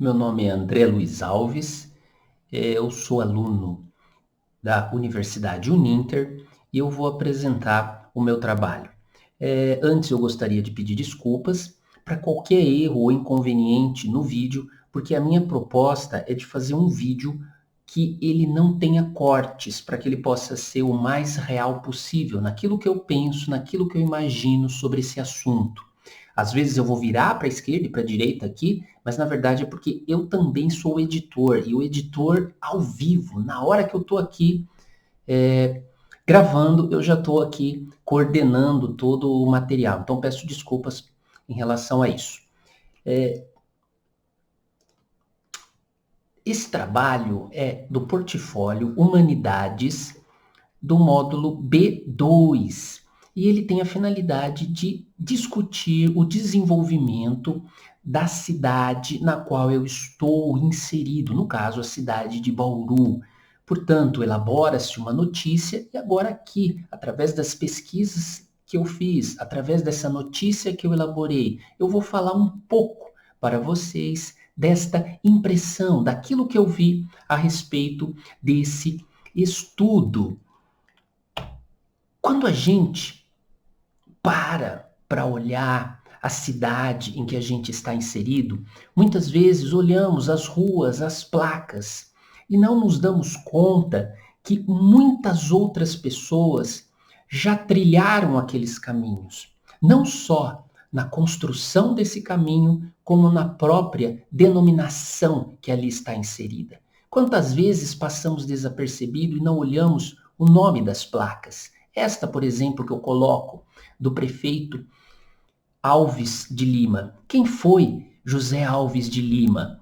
Meu nome é André Luiz Alves, eu sou aluno da Universidade Uninter e eu vou apresentar o meu trabalho. Antes eu gostaria de pedir desculpas para qualquer erro ou inconveniente no vídeo, porque a minha proposta é de fazer um vídeo que ele não tenha cortes, para que ele possa ser o mais real possível, naquilo que eu penso, naquilo que eu imagino sobre esse assunto. Às vezes eu vou virar para a esquerda e para a direita aqui, mas na verdade é porque eu também sou editor, e o editor ao vivo, na hora que eu estou aqui é, gravando, eu já estou aqui coordenando todo o material. Então peço desculpas em relação a isso. Esse trabalho é do portfólio Humanidades do módulo B2 e ele tem a finalidade de discutir o desenvolvimento da cidade na qual eu estou inserido, no caso, a cidade de Bauru. Portanto, elabora-se uma notícia e agora aqui, através das pesquisas que eu fiz, através dessa notícia que eu elaborei, eu vou falar um pouco para vocês desta impressão, daquilo que eu vi a respeito desse estudo. Quando a gente para olhar a cidade em que a gente está inserido, muitas vezes olhamos as ruas, as placas e não nos damos conta que muitas outras pessoas já trilharam aqueles caminhos, não só na construção desse caminho, como na própria denominação que ali está inserida. Quantas vezes passamos desapercebido e não olhamos o nome das placas? Esta, por exemplo, que eu coloco, do prefeito Alves de Lima. Quem foi José Alves de Lima?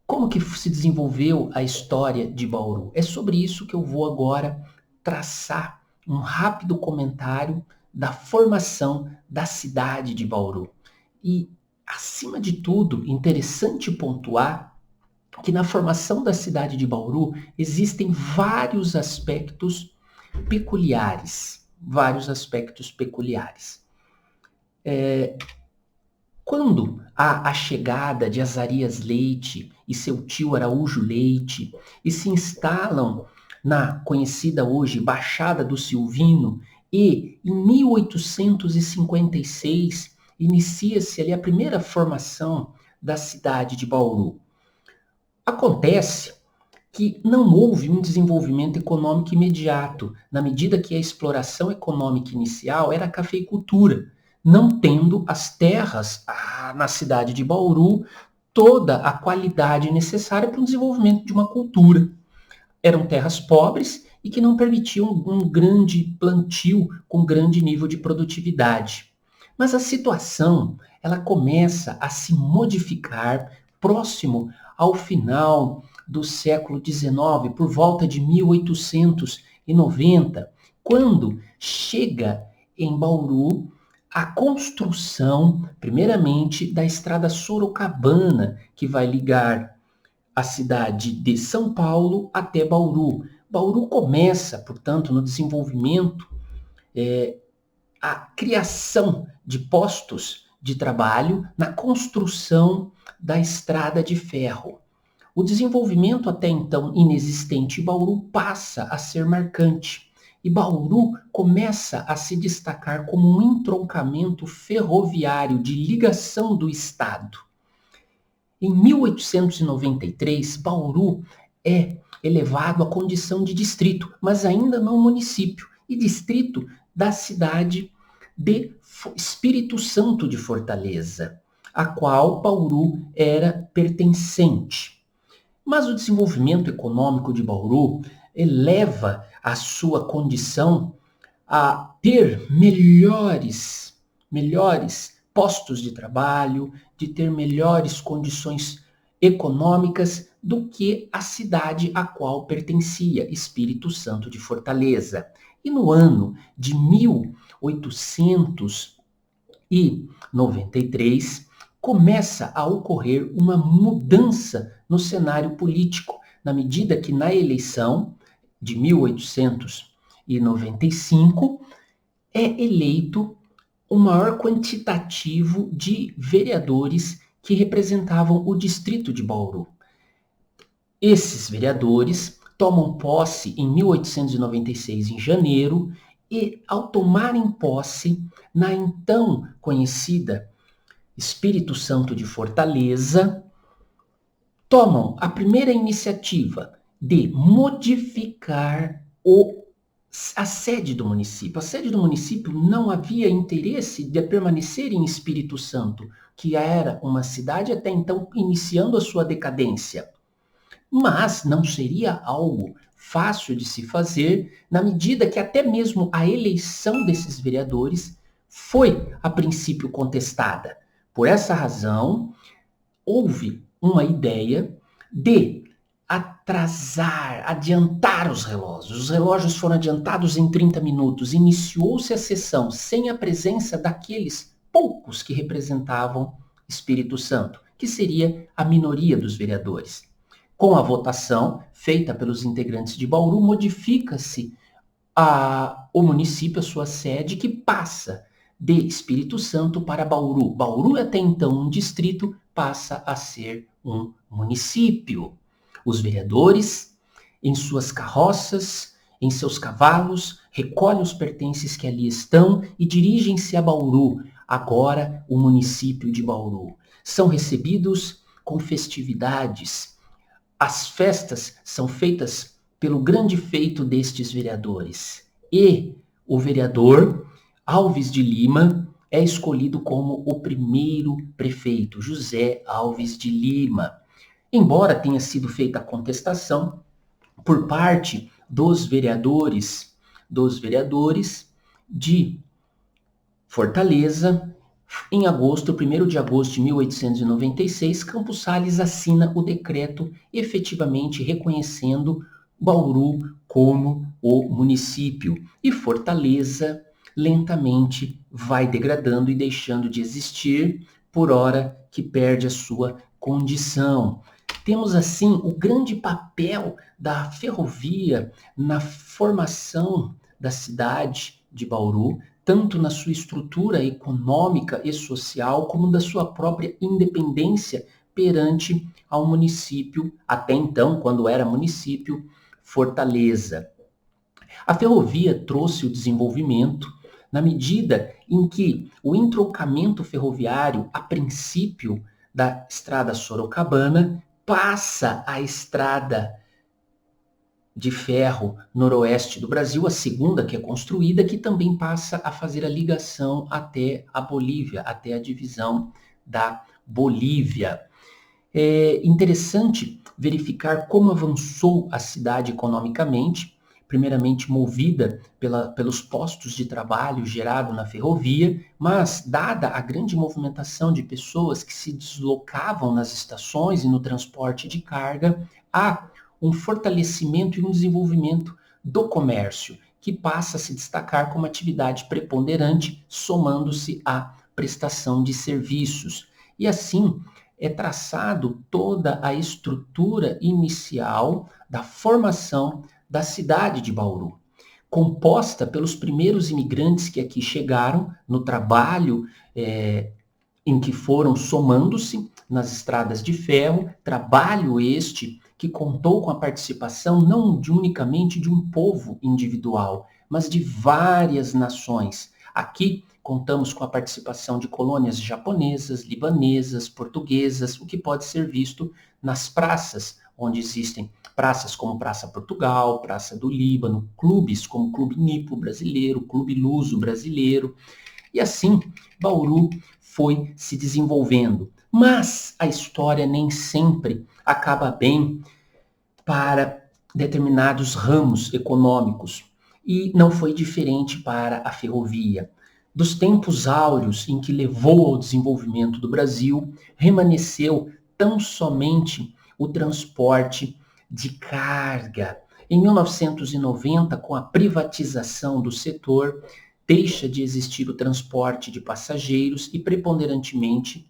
Como que se desenvolveu a história de Bauru? É sobre isso que eu vou agora traçar um rápido comentário da formação da cidade de Bauru. E, acima de tudo, interessante pontuar que na formação da cidade de Bauru existem vários aspectos peculiares. Vários aspectos peculiares. Quando há a chegada de Azarias Leite e seu tio Araújo Leite e se instalam na conhecida hoje Baixada do Silvino e em 1856 inicia-se ali a primeira formação da cidade de Bauru. Acontece que não houve um desenvolvimento econômico imediato, na medida que a exploração econômica inicial era a cafeicultura, não tendo as terras na cidade de Bauru toda a qualidade necessária para o desenvolvimento de uma cultura. Eram terras pobres e que não permitiam um grande plantio com grande nível de produtividade. Mas a situação ela começa a se modificar próximo ao final do século XIX, por volta de 1890, quando chega em Bauru a construção, primeiramente, da estrada Sorocabana, que vai ligar a cidade de São Paulo até Bauru. Bauru começa, portanto, no desenvolvimento, a criação de postos de trabalho na construção da estrada de ferro. O desenvolvimento até então inexistente em Bauru passa a ser marcante. E Bauru começa a se destacar como um entroncamento ferroviário de ligação do Estado. Em 1893, Bauru é elevado à condição de distrito, mas ainda não município, e distrito da cidade de Espírito Santo de Fortaleza, a qual Bauru era pertencente. Mas o desenvolvimento econômico de Bauru eleva a sua condição a ter melhores postos de trabalho, de ter melhores condições econômicas do que a cidade a qual pertencia, Espírito Santo de Fortaleza. E no ano de 1893, começa a ocorrer uma mudança no cenário político, na medida que na eleição de 1895 é eleito o maior quantitativo de vereadores que representavam o distrito de Bauru. Esses vereadores tomam posse em 1896, em janeiro, e ao tomarem posse, na então conhecida Espírito Santo de Fortaleza, tomam a primeira iniciativa de modificar a sede do município. A sede do município não havia interesse de permanecer em Espírito Santo, que era uma cidade até então iniciando a sua decadência. Mas não seria algo fácil de se fazer, na medida que até mesmo a eleição desses vereadores foi, a princípio, contestada. Por essa razão, houve uma ideia de adiantar os relógios. Os relógios foram adiantados em 30 minutos. Iniciou-se a sessão sem a presença daqueles poucos que representavam Espírito Santo, que seria a minoria dos vereadores. Com a votação feita pelos integrantes de Bauru, modifica-se o município, a sua sede, que passa de Espírito Santo para Bauru. Bauru, até então um distrito, passa a ser um município. Os vereadores, em suas carroças, em seus cavalos, recolhem os pertences que ali estão e dirigem-se a Bauru, agora o município de Bauru. São recebidos com festividades. As festas são feitas pelo grande feito destes vereadores. E o vereador Alves de Lima é escolhido como o primeiro prefeito, José Alves de Lima. Embora tenha sido feita a contestação por parte dos vereadores de Fortaleza, em agosto, 1º de agosto de 1896, Campos Sales assina o decreto efetivamente reconhecendo Bauru como o município, e Fortaleza lentamente vai degradando e deixando de existir, por hora que perde a sua condição. Temos assim o grande papel da ferrovia na formação da cidade de Bauru, tanto na sua estrutura econômica e social, como da sua própria independência perante ao município, até então, quando era município, Fortaleza. A ferrovia trouxe o desenvolvimento na medida em que o entroncamento ferroviário, a princípio da estrada Sorocabana, passa a estrada de ferro noroeste do Brasil, a segunda que é construída, que também passa a fazer a ligação até a Bolívia, até a divisão da Bolívia. É interessante verificar como avançou a cidade economicamente, primeiramente movida pelos postos de trabalho gerados na ferrovia, mas dada a grande movimentação de pessoas que se deslocavam nas estações e no transporte de carga, há um fortalecimento e um desenvolvimento do comércio, que passa a se destacar como atividade preponderante, somando-se à prestação de serviços. E assim é traçado toda a estrutura inicial da formação da cidade de Bauru, composta pelos primeiros imigrantes que aqui chegaram no trabalho em que foram somando-se nas estradas de ferro, trabalho este que contou com a participação não unicamente de um povo individual, mas de várias nações. Aqui contamos com a participação de colônias japonesas, libanesas, portuguesas, o que pode ser visto nas praças, onde existem praças como Praça Portugal, Praça do Líbano, clubes como o Clube Nipo brasileiro, Clube Luso brasileiro. E assim, Bauru foi se desenvolvendo. Mas a história nem sempre acaba bem para determinados ramos econômicos. E não foi diferente para a ferrovia. Dos tempos áureos em que levou ao desenvolvimento do Brasil, remanesceu tão somente o transporte de carga. Em 1990, com a privatização do setor, deixa de existir o transporte de passageiros e, preponderantemente,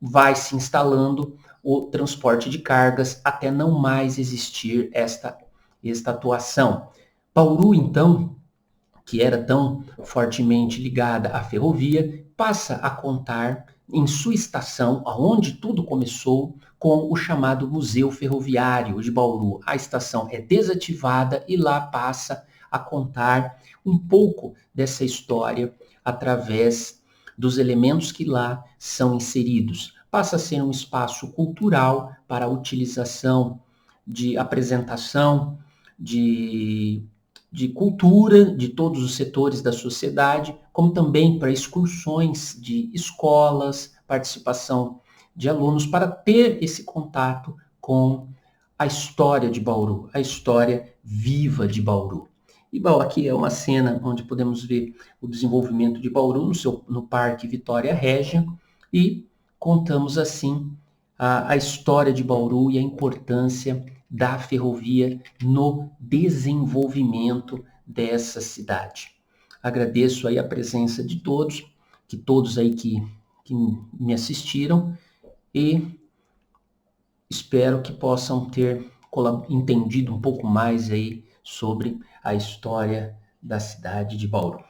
vai se instalando o transporte de cargas até não mais existir esta atuação. Bauru, então, que era tão fortemente ligada à ferrovia, passa a contar em sua estação, aonde tudo começou, com o chamado Museu Ferroviário de Bauru. A estação é desativada e lá passa a contar um pouco dessa história através dos elementos que lá são inseridos. Passa a ser um espaço cultural para a utilização de apresentação, de cultura de todos os setores da sociedade, como também para excursões de escolas, participação de alunos, para ter esse contato com a história de Bauru, a história viva de Bauru. E bom, aqui é uma cena onde podemos ver o desenvolvimento de Bauru no Parque Vitória Régia e contamos assim a história de Bauru e a importância da ferrovia no desenvolvimento dessa cidade. Agradeço aí a presença de todos, que me assistiram e espero que possam ter entendido um pouco mais aí sobre a história da cidade de Bauru.